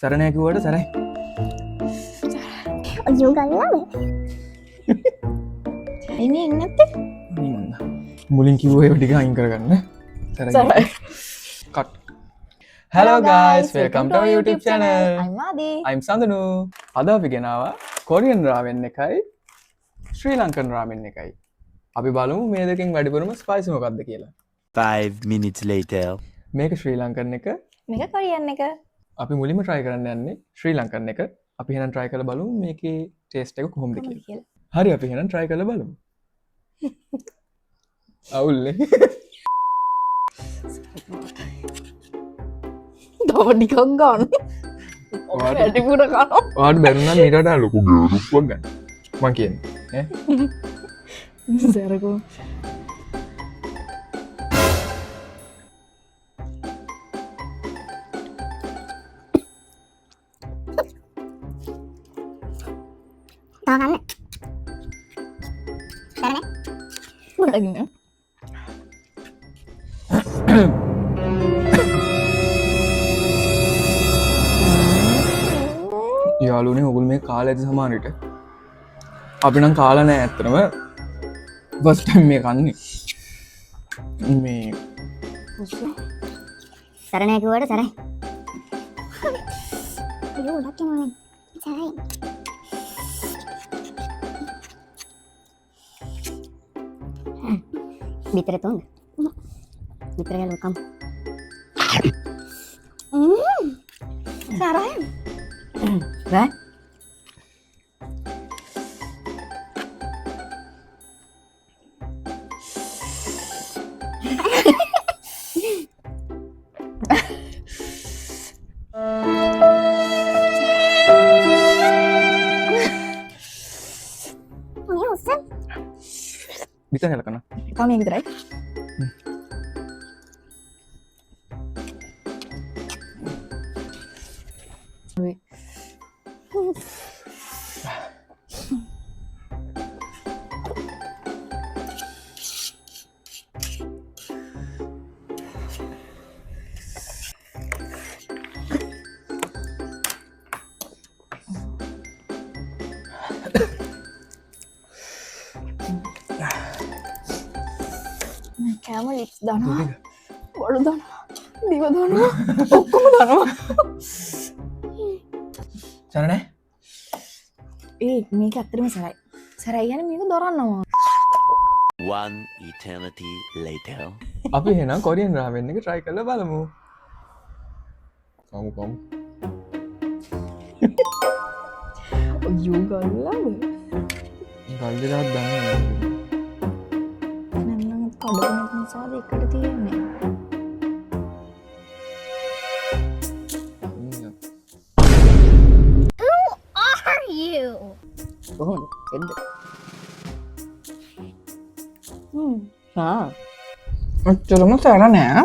සරණය කිව්වට සරයි. අජෝ ගල්ලාද? එන්නේ නැත්තේ? මුලින් කිව්ව ඒවා ටික අයින් කරගන්න. සරයි. Cut. Hello guys, welcome to our YouTube channel. I'm Adi. I'm Sandanu. අද අපි ගෙනාවා කොරියන් රාමෙන් එකයි ශ්‍රී ලංකන් රාමෙන් එකයි. අපි බලමු මේ දෙකෙන් වැඩිපුරම ස්පයිසි මොකක්ද කියලා. 5 minutes later. මේක ශ්‍රී ලංකන් එක. මේක කොරියන් එක. අපි මුලින්ම try කරන්න යන්නේ ශ්‍රී ලංකන් එක. අපි එහෙනම් try කරලා බලමු මේකේ taste එක කොහොමද කියලා. හරි අපි එහෙනම් try කරලා බලමු. අවුල්නේ. තව ටිකක් ගන්න. වැඩිපුර කනවා. ඔයාලට බැරුණා මීට වඩා ලොකු ගෑරුප්පක් ගන්න. මං කියන්නේ ඈ. සරකෝ. තව ගන්න. කරන්නේ? මොකටද? යාළුවනේ ඔගොල්ලෝ මේ කාලා ඇති සමානෙට. අපි නම් කාලා නෑ ඇත්තටම. ෆස්ට් ටයිම් මේ කන්නේ. මේ සරණය කිව්වට සරයි. අයියෝ උඩක් යනවා නේ. සරයි. bitter තුන්ද? bitter ගාල කම්. සරයි. ඈ? මොනේ උස්සන්? විතර හැලකන. තාම මේක විතරයි. ඔය කෑම ලිප්ස් දානවා. බඩු දානවා. දිව දානවා. ඔක්කොම දානවා. සරණේ මේක ඇත්තටම සරයි. සරයි කියන්නේ මේක දොරන්නවා. 1 eternity later. අපි එහෙනම් කොරියන් රාමෙන් එක try කරලා බලමු. කමු. අයියෝ ගල්ලාද? ගල් දෙකක් දාන්න. නැත්නම් කඩපුණක් නිසාද එකට තියෙන්නේ. කොහොමද? එද්ද? අච්චරම සර නෑ.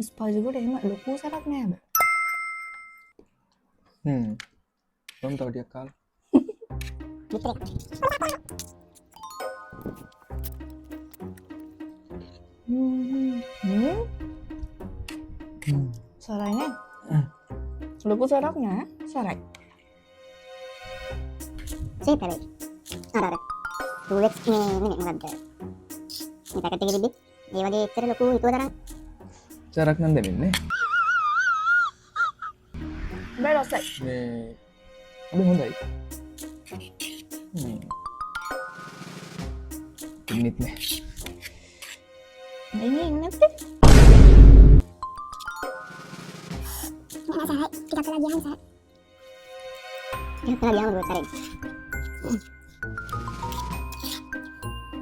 ස්පයිසි කොට එහෙම ලොකු සරක් නෑ බෑ. තව ටිකක් කාලා. සරයි නෑ. ලොකු සරක් නෑ. සරයි. සීපරේ. අර රුලෙක්ස් මේ මොකද්ද? මේ පැකට් එකේ තිබ්බේ. ඒ වගේ එච්චර ලොකු හිතුව තරම් සරක් නම් දෙන්නේ. බෑ රසයි. මේ අපි හොඳයි. ඉන්නෙත් නෑ. එන්නේ නැත්තේ? මම සරයි. ටිකක් කරලා ගියාම සරයි. ටිකක් කරලා ගියාම සරයි.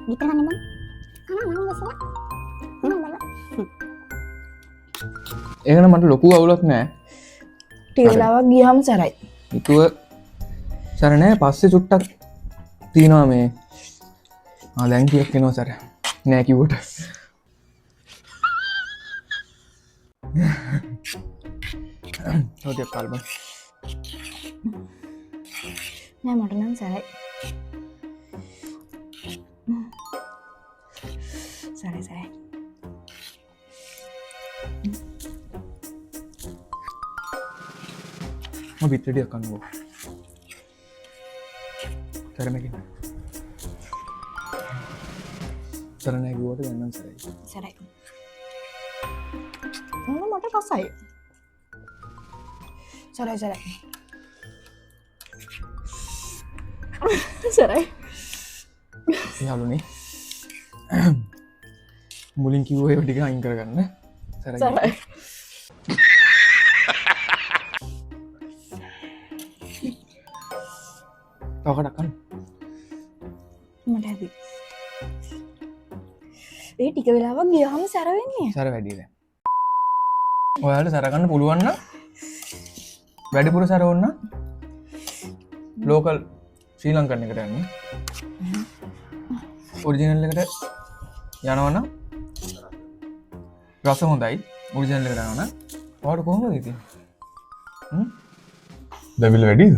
විතර ගන්න බං. කනවා මම ඉස්සලා. මම බලලා. ඒකන මට ලොකු අවුලක් නෑ. ටික වෙලාවක් ගියාම සරයි. හිතුව සර නෑ පස්සේ චුට්ටක් තියෙනවා මේ. දැන් ටිකක් එනවා සර. නෑ කිව්වට. ඔතේ කල්බන්. නෑ මට නම් සරයි. සරයි. බිත්‍රටියක් කන්නවා තරමකින් සරනැගුවට ගන්නම් සරයි සරයි. මට රසයි. සරයි සරයි. සරයි. යාලුනේ මුලින් කිව්ව ඒවා ටික අයින් කරගන්න සරයි සරයි. තවකටක් කන්න මට හැදි. ඒ ටික වෙලාවක් ගියහම සැර වෙන්නේ. සර වැඩිද ඔයාලට සරගන්න පුළුවන්න වැඩිපුර සර ඔන්න ලෝකල් ශ්‍රී ලංකන්න එකට යන්න ඔරිජිනල් එකට යනවන්න රස හොඳයි ඔරිජිනල් එකට යනවන වාට කොහොම ති දැවිල වැඩිද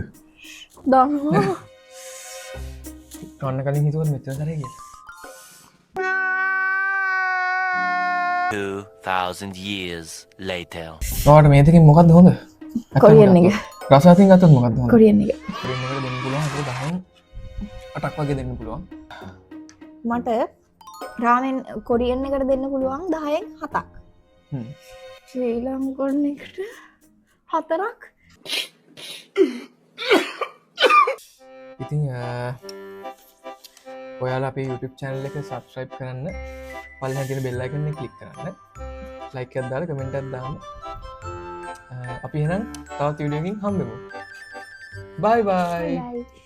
දන්නවා. කන්න කලින් හිතුවත් මෙච්චර සර කිය 2,000 years later. වාට මේතකින් මොකක්ද හොඳ කොරියන් එක. රසාතින් ගතත් මොකක්ද හොඳ කොරියන් එක. දෙන්න පුළුවන් දහන් අටක් වගේ දෙන්න පුළුවන් මට රාමෙන් කොරියන් එකට දෙන්න පුළුවන් 10න් 7ක්. ශ්‍රී ලංකන් එකට 4ක්. ඉතින් ඔයාලා අපේ YouTube channel එක subscribe කරන්න පල්ලෙහා තියෙන bell icon එක click කරන්න like එකක් දාලා comment එකක් දාන්න අපි එහෙනම් තවත් වීඩියෝ එකකින් හම්බෙමු bye bye Bye.